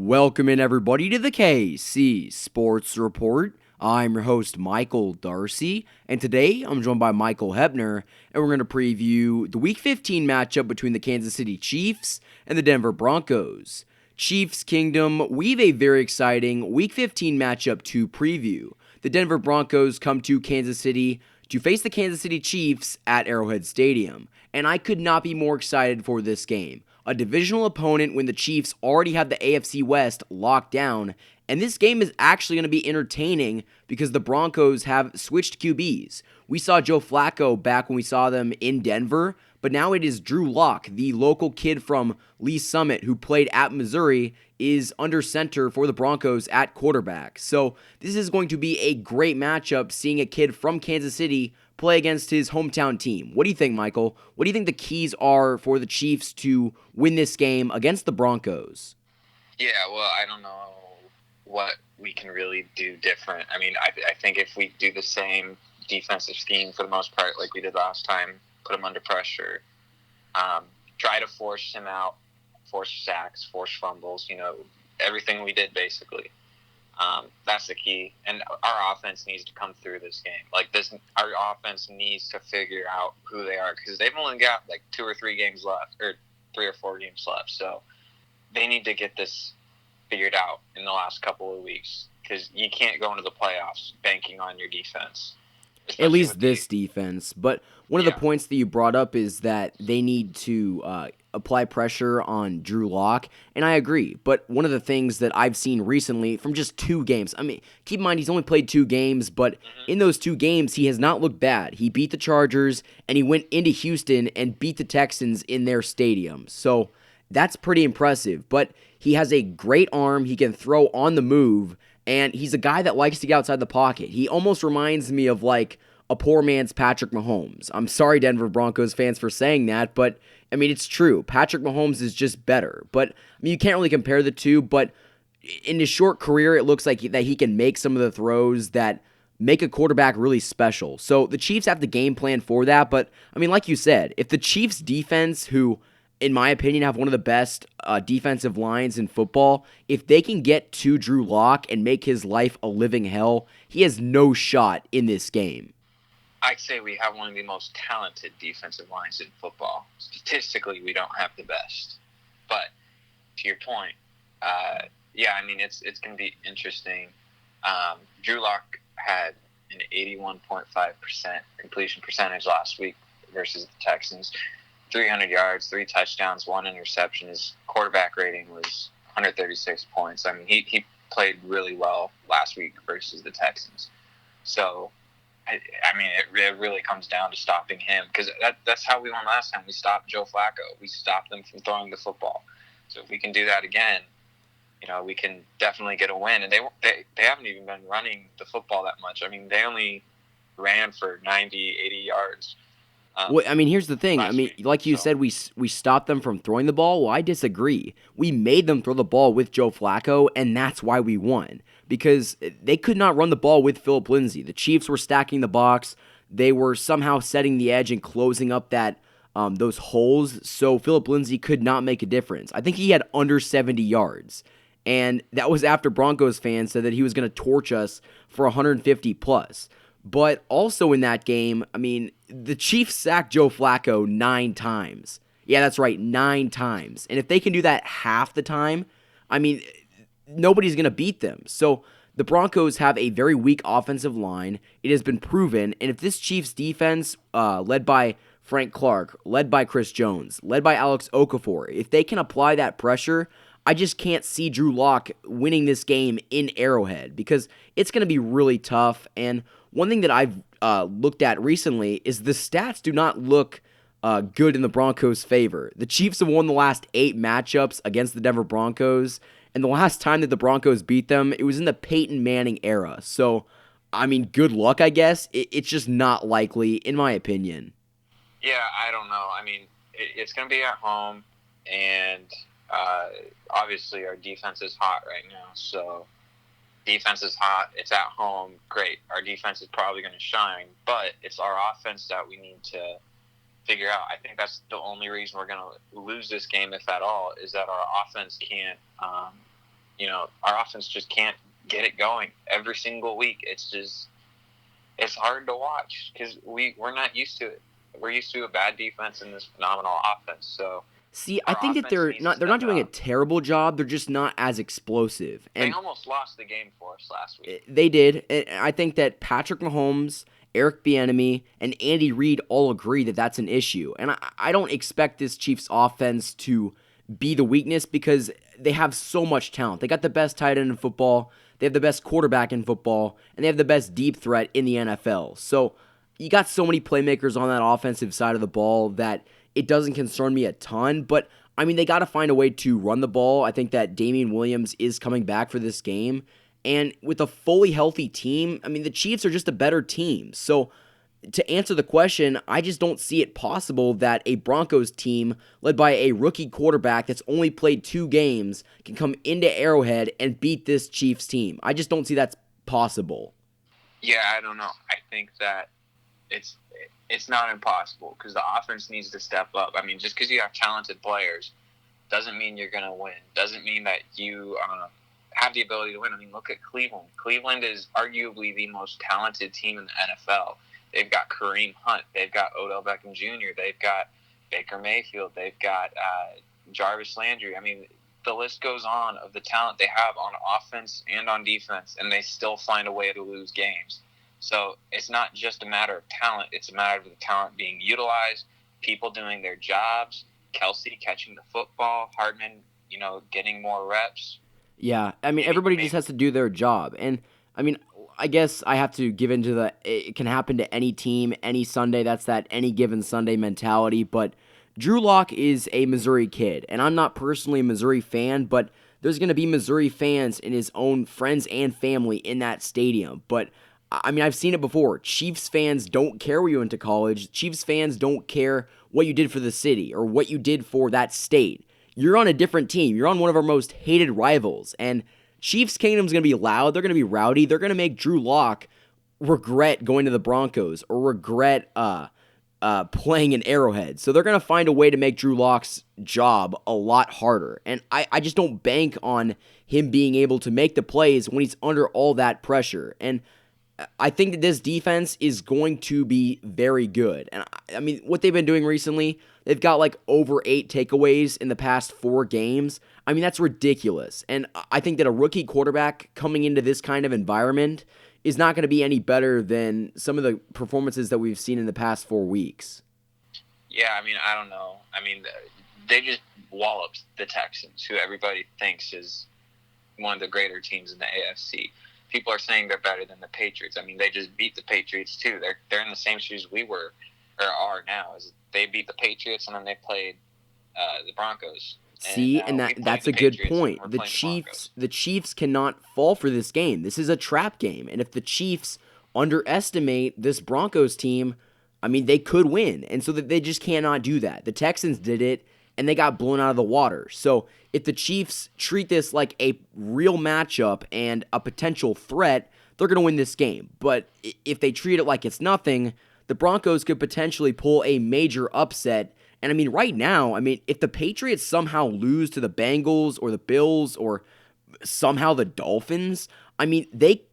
Welcome in everybody to the KC Sports Report. I'm your host Michael Darcy, and today I'm joined by Michael Hebner, and we're going to preview the Week 15 matchup between the Kansas City Chiefs and the Denver Broncos. Chiefs Kingdom, we have a very exciting Week 15 matchup to preview. The Denver Broncos come to Kansas City to face the Kansas City Chiefs at Arrowhead Stadium, and I could not be more excited for this game. A divisional opponent when the Chiefs already have the AFC West locked down, and this game is actually going to be entertaining because the Broncos have switched QBs. We saw Joe Flacco back when we saw them in Denver, but now it is Drew Lock, the local kid from Lee Summit who played at Missouri, is under center for the Broncos at quarterback. So this is going to be a great matchup, seeing a kid from Kansas City play against his hometown team. What do you think, Michael? What do you think the keys are for the Chiefs to win this game against the Broncos? Yeah, well, I don't know what we can really do different. I mean, I think if we do the same defensive scheme for the most part like we did last time, put him under pressure, try to force him out, force sacks, force fumbles, everything we did basically. That's the key. And our offense needs to come through this game. Our offense needs to figure out who they are because they've only got like 2 or 3 games left, or 3 or 4 games left. So they need to get this figured out in the last couple of weeks because you can't go into the playoffs banking on your defense. At least this defense. But one of the points that you brought up is that they need to apply pressure on Drew Lock, and I agree. But one of the things that I've seen recently from just 2 games, I mean, keep in mind he's only played 2 games, but in those 2 games, he has not looked bad. He beat the Chargers, and he went into Houston and beat the Texans in their stadium. So that's pretty impressive. But he has a great arm. He can throw on the move, and he's a guy that likes to get outside the pocket. He almost reminds me of like a poor man's Patrick Mahomes. I'm sorry, Denver Broncos fans, for saying that, but I mean, it's true. Patrick Mahomes is just better. But I mean, you can't really compare the two, but in his short career, it looks like that he can make some of the throws that make a quarterback really special. So the Chiefs have the game plan for that, but I mean, like you said, if the Chiefs defense, who in my opinion, have one of the best defensive lines in football, if they can get to Drew Lock and make his life a living hell, he has no shot in this game. I'd say we have one of the most talented defensive lines in football. Statistically, we don't have the best. But to your point, I mean, it's going to be interesting. Drew Lock had an 81.5% completion percentage last week versus the Texans. 300 yards, 3 touchdowns, 1 interception. His quarterback rating was 136 points. I mean, he played really well last week versus the Texans. So, I mean, it really comes down to stopping him because that's how we won last time. We stopped Joe Flacco. We stopped them from throwing the football. So if we can do that again, we can definitely get a win. And they haven't even been running the football that much. I mean, they only ran for 90, 80 yards. Well, I mean, here's the thing. I mean, like you said, we stopped them from throwing the ball. Well, I disagree. We made them throw the ball with Joe Flacco, and that's why we won. Because they could not run the ball with Phillip Lindsay. The Chiefs were stacking the box. They were somehow setting the edge and closing up those holes, so Phillip Lindsay could not make a difference. I think he had under 70 yards. And that was after Broncos fans said that he was going to torch us for 150 plus. But also in that game, I mean, the Chiefs sacked Joe Flacco 9 times. Yeah, that's right, 9 times. And if they can do that half the time, I mean, nobody's going to beat them. So the Broncos have a very weak offensive line. It has been proven. And if this Chiefs defense, led by Frank Clark, led by Chris Jones, led by Alex Okafor, if they can apply that pressure, I just can't see Drew Lock winning this game in Arrowhead because it's going to be really tough. And one thing that I've looked at recently is the stats do not look good in the Broncos' favor. The Chiefs have won the last 8 matchups against the Denver Broncos, and the last time that the Broncos beat them, it was in the Peyton Manning era. So, I mean, good luck, I guess. It's just not likely, in my opinion. Yeah, I don't know. I mean, it's going to be at home, and obviously our defense is hot right now, so defense is hot, it's at home, great. Our defense is probably going to shine, but it's our offense that we need to figure out. I think that's the only reason we're going to lose this game, if at all, is that our offense can't our offense just can't get it going every single week. It's hard to watch because we're not used to it. We're used to a bad defense and this phenomenal offense. So See, I our think that offense needs to they're not step it doing a up. terrible job. They're just not as explosive. They And almost lost the game for us last week. they did. And I think that Patrick Mahomes, Eric Bieniemy, and Andy Reid all agree that that's an issue. And I don't expect this Chiefs offense to be the weakness because they have so much talent. They got the best tight end in football, they have the best quarterback in football, and they have the best deep threat in the NFL. So you got so many playmakers on that offensive side of the ball that it doesn't concern me a ton. But I mean, they got to find a way to run the ball. I think that Damian Williams is coming back for this game. And with a fully healthy team, I mean, the Chiefs are just a better team. So to answer the question, I just don't see it possible that a Broncos team led by a rookie quarterback that's only played 2 games can come into Arrowhead and beat this Chiefs team. I just don't see that's possible. Yeah, I don't know. I think that it's it's not impossible because the offense needs to step up. I mean, just because you have talented players doesn't mean you're going to win. Doesn't mean that you have the ability to win. I mean, look at Cleveland. Cleveland is arguably the most talented team in the NFL. They've got Kareem Hunt. They've got Odell Beckham Jr. They've got Baker Mayfield. They've got Jarvis Landry. I mean, the list goes on of the talent they have on offense and on defense, and they still find a way to lose games. So it's not just a matter of talent. It's a matter of the talent being utilized, people doing their jobs, Kelsey catching the football, Hardman, getting more reps. Yeah, I mean, everybody just has to do their job. And, I mean, I guess I have to give into it can happen to any team, any Sunday. That's that any given Sunday mentality. But Drew Lock is a Missouri kid, and I'm not personally a Missouri fan, but there's going to be Missouri fans and his own friends and family in that stadium. But, I mean, I've seen it before. Chiefs fans don't care where you went to college. Chiefs fans don't care what you did for the city or what you did for that state. You're on a different team. You're on one of our most hated rivals. And Chiefs Kingdom's going to be loud. They're going to be rowdy. They're going to make Drew Lock regret going to the Broncos or regret playing in Arrowhead. So they're going to find a way to make Drew Lock's job a lot harder. And I just don't bank on him being able to make the plays when he's under all that pressure. And I think that this defense is going to be very good. And I mean, what they've been doing recently, they've got like over 8 takeaways in the past 4 games. I mean, that's ridiculous. And I think that a rookie quarterback coming into this kind of environment is not going to be any better than some of the performances that we've seen in the past 4 weeks. Yeah, I mean, I don't know. I mean, they just walloped the Texans, who everybody thinks is one of the greater teams in the AFC. People are saying they're better than the Patriots. I mean, they just beat the Patriots too. They're in the same shoes we were or are now. Is they beat the Patriots and then they played the Broncos. See, and that's a good point. The Chiefs cannot fall for this game. This is a trap game, and if the Chiefs underestimate this Broncos team, I mean, they could win, and so that they just cannot do that. The Texans did it, and they got blown out of the water. So if the Chiefs treat this like a real matchup and a potential threat, they're going to win this game. But if they treat it like it's nothing, the Broncos could potentially pull a major upset. And I mean, right now, I mean, if the Patriots somehow lose to the Bengals or the Bills or somehow the Dolphins, I mean, the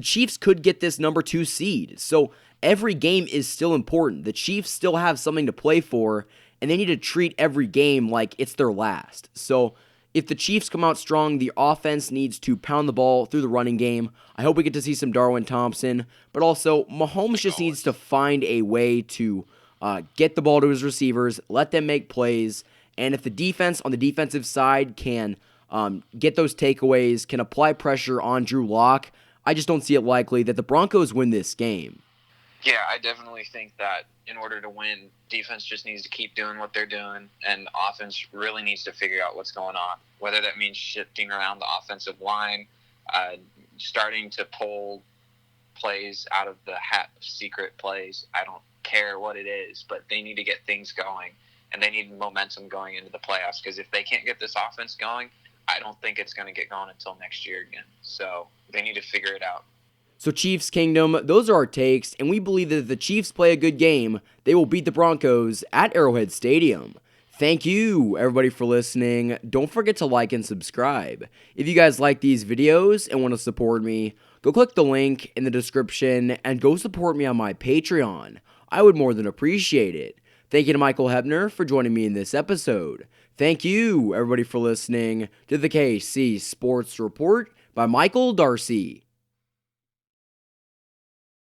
Chiefs could get this number 2 seed. So every game is still important. The Chiefs still have something to play for, and they need to treat every game like it's their last. So if the Chiefs come out strong, the offense needs to pound the ball through the running game. I hope we get to see some Darwin Thompson, but also Mahomes just needs to find a way to get the ball to his receivers, let them make plays, and if the defense on the defensive side can get those takeaways, can apply pressure on Drew Lock, I just don't see it likely that the Broncos win this game. Yeah, I definitely think that in order to win, defense just needs to keep doing what they're doing, and offense really needs to figure out what's going on. Whether that means shifting around the offensive line, starting to pull plays out of the hat, secret plays. I don't care what it is, but they need to get things going, and they need momentum going into the playoffs, because if they can't get this offense going, I don't think it's going to get going until next year again. So they need to figure it out. So Chiefs Kingdom, those are our takes, and we believe that if the Chiefs play a good game, they will beat the Broncos at Arrowhead Stadium. Thank you, everybody, for listening. Don't forget to like and subscribe. If you guys like these videos and want to support me, go click the link in the description and go support me on my Patreon. I would more than appreciate it. Thank you to Michael Hebner for joining me in this episode. Thank you, everybody, for listening to the KC Sports Report by Michael Darcy.